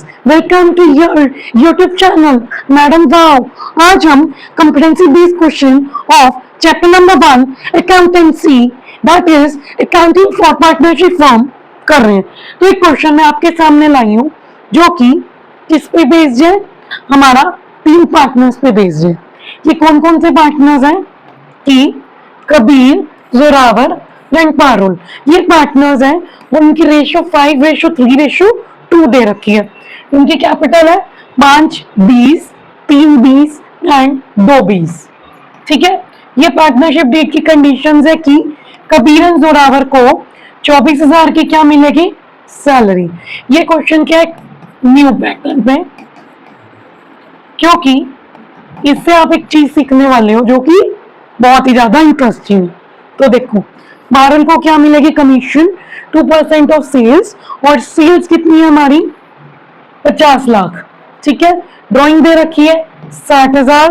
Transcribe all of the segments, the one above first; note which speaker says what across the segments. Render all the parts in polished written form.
Speaker 1: Friends, welcome to your YouTube channel madam Bhav. आज हम competency based question of chapter number 1 accountancy that is accounting for partnership firm कर रहे हैं। तो एक क्वेश्चन मैं आपके सामने लाई हूँ जो कि किस पे बेस्ड है, हमारा 3 पार्टनर्स पे बेस्ड है। ये कौन कौन से पार्टनर्स हैं कि कबीर, जोरावर एंड पारुल, ये पार्टनर्स हैं। उनकी रेशियो 5:3:2 दे रखी है। उनकी कैपिटल है 5 20, 3 20 एंड 2 20। ठीक है, ये पार्टनरशिप डीड की कंडीशंस है कि कबीर एंड जोरावर को 24,000 की क्या मिलेगी, सैलरी। ये क्वेश्चन क्या है, न्यू पैटर्न पे, क्योंकि इससे आप एक चीज सीखने वाले हो जो कि बहुत ही ज्यादा इंटरेस्टिंग है। तो देखो, पारुल को क्या मिलेगी, कमीशन 2% ऑफ सेल्स, और सेल्स कितनी है हमारी 50 लाख। ठीक है, ड्राइंग दे रखी है 60,000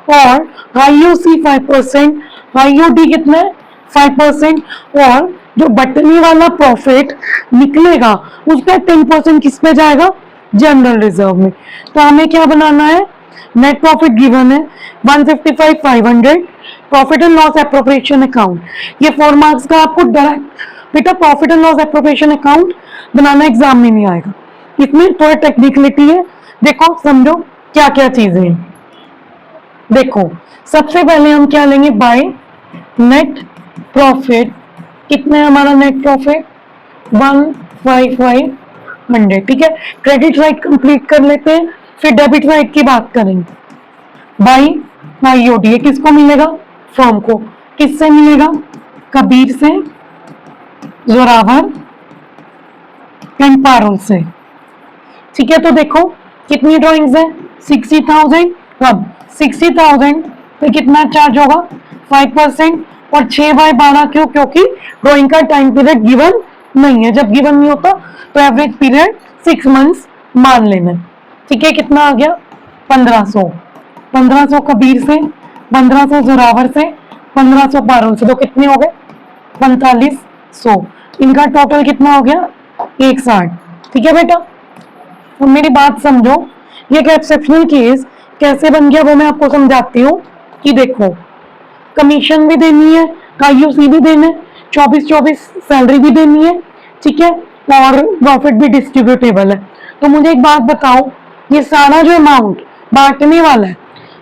Speaker 1: और आईओसी 5%, आईओडी कितना है 5%, और जो बटनी वाला प्रॉफिट निकलेगा उसका 10% किस पे जाएगा, जनरल रिजर्व में। तो हमें क्या बनाना है, नेट प्रॉफिट गिवन है 155,500, profit and loss appropriation account. ये 4 मार्क्स का आपको डायरेक्ट बेटा profit and loss appropriation account banana exam में नहीं आएगा, इसमें थोड़ा टेक्निकलिटी है। देखो समझो क्या क्या चीजें हैं। देखो सबसे पहले हम क्या लेंगे, बाय नेट प्रॉफिट। कितना है हमारा नेट प्रॉफिट 155,500। ठीक है, क्रेडिट राइट कंप्लीट कर लेते हैं, फिर डेबिट राइट की बात करेंगे। बाई आईओडी किसको मिलेगा, फर्म को। किससे मिलेगा, कबीर से, जोरावर एंड पारुल से। ठीक है, तो देखो कितनी ड्राइंग्स है 60,000। अब 60,000 पे कितना चार्ज होगा 5%, और 6/12 क्यों, क्योंकि ड्राइंग का टाइम पीरियड गिवन नहीं है। जब गिवन नहीं होता तो एवरेज पीरियड 6 मंथ्स मान लेना। ठीक है, कितना आ गया 1500। 1500 कबीर से, 1500 जोरावर से, 1500 पारुल से, तो कितने हो गए 4500। इनका टोटल कितना हो गया 160। ठीक है बेटा, तो मेरी बात समझो, ये एक एक्सेप्शनल केस कैसे बन गया वो मैं आपको समझाती हूँ। कि देखो कमीशन भी देनी है, आईयूसी भी देना है, 24-24 सैलरी भी देनी है। ठीक है, और प्रॉफिट भी डिस्ट्रीब्यूटेबल है। तो मुझे एक बात बताओ, ये सारा जो अमाउंट बांटने वाला है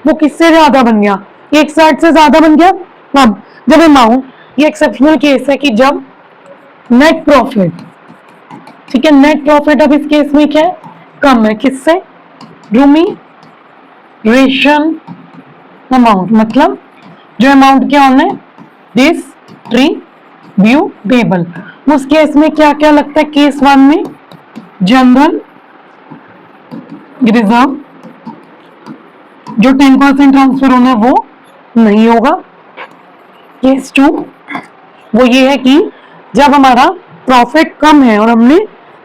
Speaker 1: वो किससे ज्यादा बन गया, 160 से ज्यादा बन गया। अब जब अमाउंट, ये एक्सेप्शनल केस है कि जब नेट प्रॉफिट, ठीक है, नेट प्रॉफिट अब इस केस में क्या है, कम है किससे, रूमिनेशन अमाउंट, मतलब जो अमाउंट क्या होना है डिस्ट्रीब्यूटेबल। उस केस में क्या क्या लगता है, केस 1 में जनरल रिजर्व जो 10% ट्रांसफर होना है वो नहीं होगा। केस 2 वो ये है कि जब हमारा प्रॉफिट कम है और हमने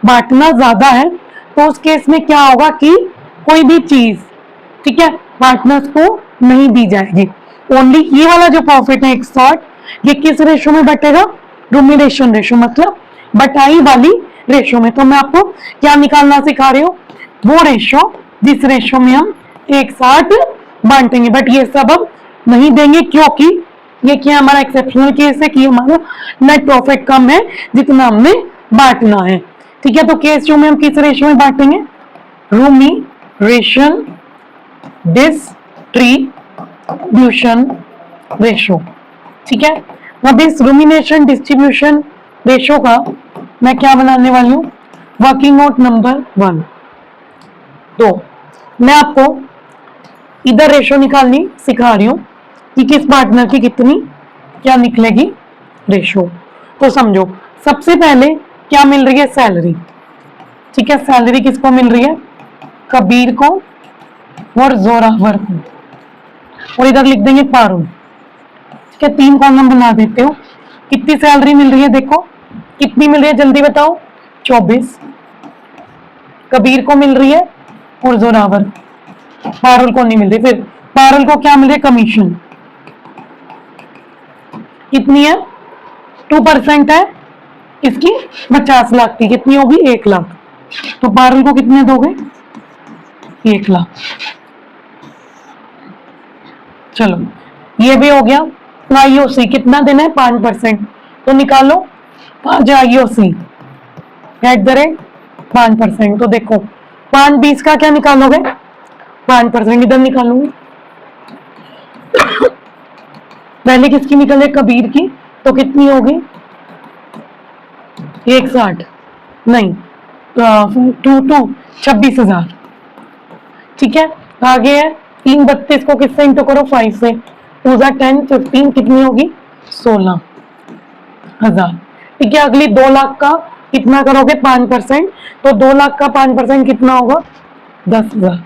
Speaker 1: बांटना ज्यादा है, तो उस केस में क्या होगा कि कोई भी चीज, ठीक है, पार्टनर्स को नहीं दी जाएगी। ओनली ये वाला जो प्रॉफिट है 160, ये किस रेशो में बटेगा, रूमिनेशन रेशो, मतलब बटाई वाली रेशो में। तो मैं आपको क्या निकालना सिखा रही हूँ, वो रेशो जिस रेशो में हम 160 बांटेंगे। बट ये सब हम नहीं देंगे क्योंकि ये क्या हमारा एक्सेप्शनल केस है कि हमारा नेट प्रॉफिट कम है जितना हमने बांटना है। ठीक है, तो केस 2 में हम किस रेशो में बांटेंगे, रूमिनेशन डिस्ट्रीब्यूशन रेशो। ठीक है, अब इस रूमिनेशन डिस्ट्रीब्यूशन रेशो का मैं क्या बनाने वाली हूँ, वर्किंग नोट नंबर 1। तो मैं आपको इधर रेशो निकालनी सिखा रही हूँ कि किस पार्टनर की कितनी क्या निकलेगी रेशो। तो समझो सबसे पहले क्या मिल रही है, सैलरी। ठीक है, सैलरी किसको मिल रही है, कबीर को और जोरावर को, और इधर लिख देंगे पारुल। ठीक है, 3 कॉलम बना देते हो। कितनी सैलरी मिल रही है, देखो कितनी मिल रही है, जल्दी बताओ, 24 कबीर को मिल रही है और जोरावर, पारुल को नहीं मिल रही। फिर पारुल को क्या मिल रही है, कमीशन कितनी है, 2% है इसकी 50 लाख की, कितनी होगी 1 लाख। तो पारुल को कितने दोगे? 1 लाख। चलो ये भी हो गया। आईओसी कितना देना है? 5%। तो निकालो 5 आईओसी एट द रेट 5%। तो देखो 5 20 का क्या निकालोगे? 5%। इधर निकालूंगी। पहले किसकी निकले? कबीर की। तो कितनी होगी? 160 नहीं 26,000। ठीक है। आगे है 3 32 को किससे इंटू करो? 5 से। 2 10 15 कितनी होगी? 16,000। ठीक है। अगली 2 लाख का कितना करोगे? 5%। तो 2 लाख का 5% कितना होगा? 10,000।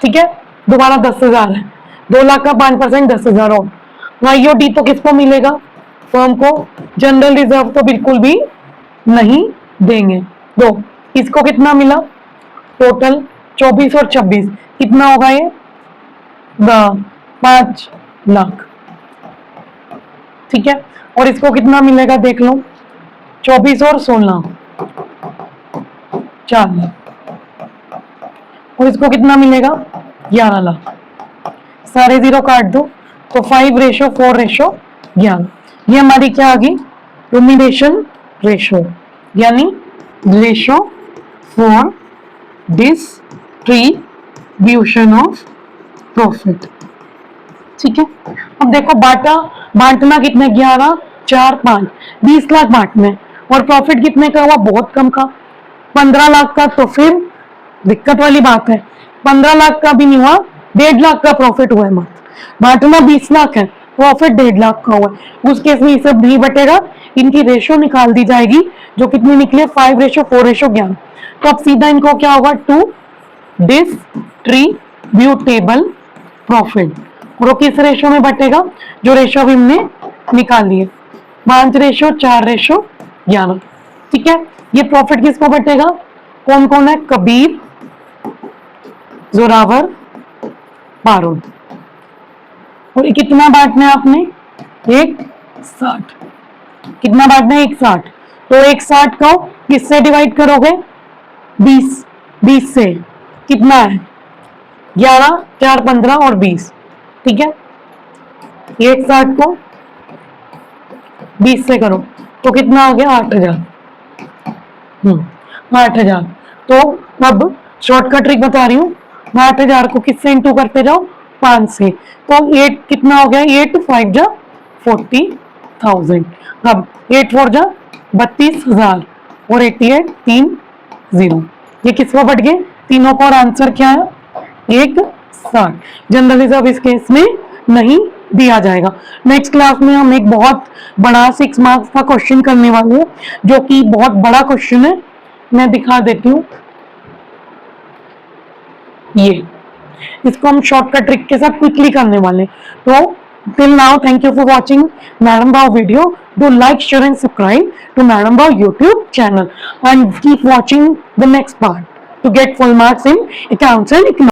Speaker 1: ठीक है। दोबारा 10,000 है। 2 लाख का 5% 10,000 और आईओडी तो किसको मिलेगा? फर्म को। जनरल रिजर्व तो बिल्कुल भी नहीं देंगे। दो इसको कितना मिला? टोटल 24 और 26 कितना होगा? ये 5 लाख। ठीक है। और इसको कितना मिलेगा? देख लो 24 और 16 4 लाख। और इसको कितना मिलेगा? 11 लाख। सारे 0 काट दो तो 5:4:11। ये हमारी क्या आ गई? रिम्यूनरेशन रेशो, यानी ratio for distribution of profit. ठीक है। अब देखो बांटना कितने? 11 4 5 20 लाख बांटने और प्रॉफिट कितने का हुआ? बहुत कम का 15 लाख का। तो फिर दिक्कत वाली बात है। 15 लाख का भी नहीं हुआ, 1.5 लाख का प्रॉफिट हुआ है मात्र। बांटना 20 लाख है, प्रॉफिट 1.5 लाख का हुआ है। उस केस में ये सब नहीं बटेगा, इनकी रेशो निकाल दी जाएगी जो कितनी निकले? 5:4:11। तो अब सीधा इनको क्या होगा? To distributable profit. और वो किस रेशो में बटेगा? जो रेशो अभी हमने निकाल लिए 5:4:11। ठीक है। ये प्रॉफिट किसको बटेगा? कौन कौन है? कबीर, जोरावर, पारुल। और कितना बांटना है आपने? 160। कितना बांटना है? 160। तो 160 को किससे डिवाइड करोगे? 20 से। कितना है? 11 4 15 और 20। ठीक है। 160 को 20 से करो तो कितना हो गया? 8,000। 8,000। तो अब शॉर्टकट ट्रिक बता रही हूँ। 8,000 को किससे इंटू करते जाओ? 5 से। तो 8 कितना हो गया? 8 5 जा 40,000। अब 8 4 जा 32,000 और 88 3 0। ये किसको बढ़ गए? तीनों का। और आंसर क्या है? 160। जनरल रिजर्व इस केस में नहीं दिया जाएगा। नेक्स्ट क्लास में हम एक बहुत बड़ा 6 मार्क्स का क्वेश्चन करने वाले हैं, जो कि बहुत बड़ा क्वेश्चन है। मैं दिखा देती हूँ। ये इसको हम शॉर्टकट ट्रिक के साथ क्विकली करने वाले। तो till now thank you for watching madam Bhav video. Do like, share and subscribe to madam Bhav YouTube channel and keep watching the next part to get full marks in accounts and economics.